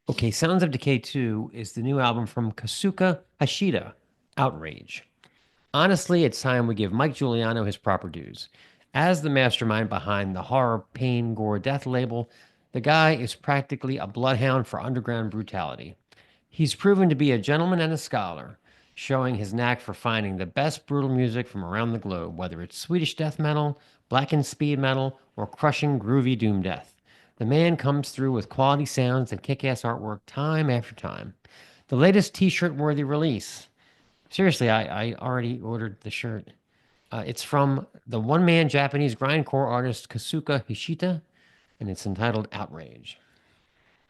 Okay, Sounds of Decay 2 is the new album from Kosuke Hashida, Outrage. Honestly, it's time we give Mike Giuliano his proper dues. As the mastermind behind the horror, pain, gore, death label, the guy is practically a bloodhound for underground brutality. He's proven to be a gentleman and a scholar, showing his knack for finding the best brutal music from around the globe, whether it's Swedish death metal, blackened speed metal, or crushing groovy doom death. The man comes through with quality sounds and kick ass artwork time after time. The latest t shirt worthy release. Seriously, I already ordered the shirt. It's from the one man Japanese grindcore artist Kosuke Hashida, and it's entitled Outrage.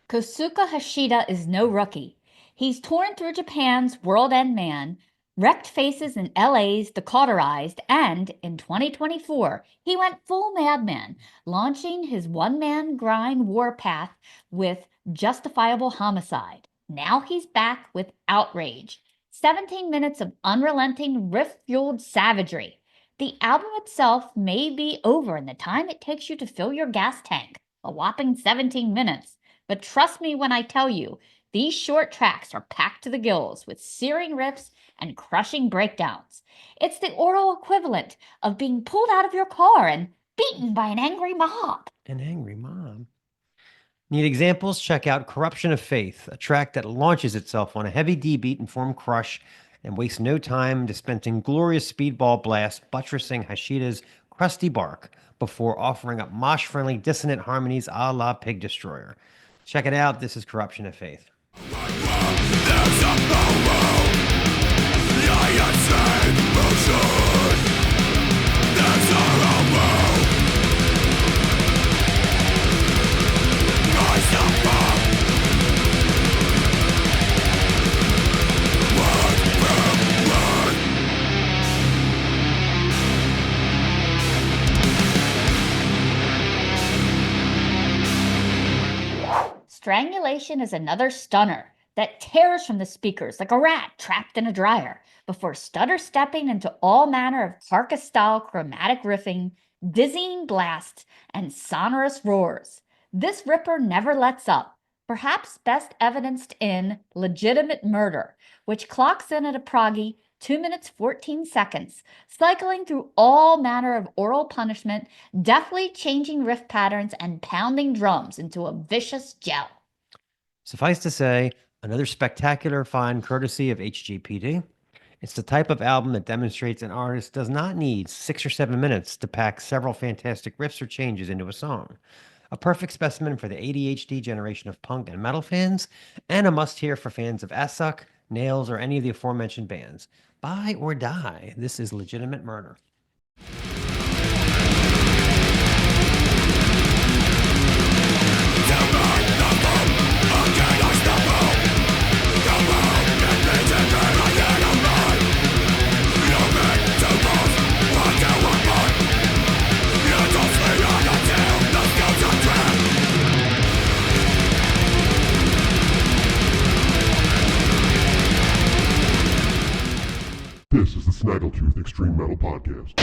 Kosuke Hashida is no rookie. He's torn through Japan's World End Man, wrecked faces in LA's The Cauterized, and in 2024, he went full madman, launching his one-man grind warpath with Justifiable Homicide. Now he's back with Outrage, 17 minutes of unrelenting riff-fueled savagery. The album itself may be over in the time it takes you to fill your gas tank, a whopping 17 minutes. But trust me when I tell you, these short tracks are packed to the gills with searing riffs and crushing breakdowns. It's the aural equivalent of being pulled out of your car and beaten by an angry mob. An angry mob. Need examples? Check out Corruption of Faith, a track that launches itself on a heavy D beat informed crush and wastes no time dispensing glorious speedball blasts buttressing Hashida's crusty bark before offering up mosh-friendly dissonant harmonies a la Pig Destroyer. Check it out. This is Corruption of Faith. Strangulation is another stunner that tears from the speakers like a rat trapped in a dryer before stutter stepping into all manner of Carcass-style chromatic riffing, dizzying blasts, and sonorous roars. This ripper never lets up, perhaps best evidenced in Legitimate Murder, which clocks in at a proggy 2 minutes 14 seconds, cycling through all manner of aural punishment, deftly changing riff patterns and pounding drums into a vicious gel. Suffice to say, another spectacular find courtesy of HGPD. It's the type of album that demonstrates an artist does not need 6 or 7 minutes to pack several fantastic riffs or changes into a song. A perfect specimen for the ADHD generation of punk and metal fans, and a must-hear for fans of Assück, Nails, or any of the aforementioned bands. Buy or die, this is Legitimate Murder. This is the Snaggletooth Extreme Metal Podcast.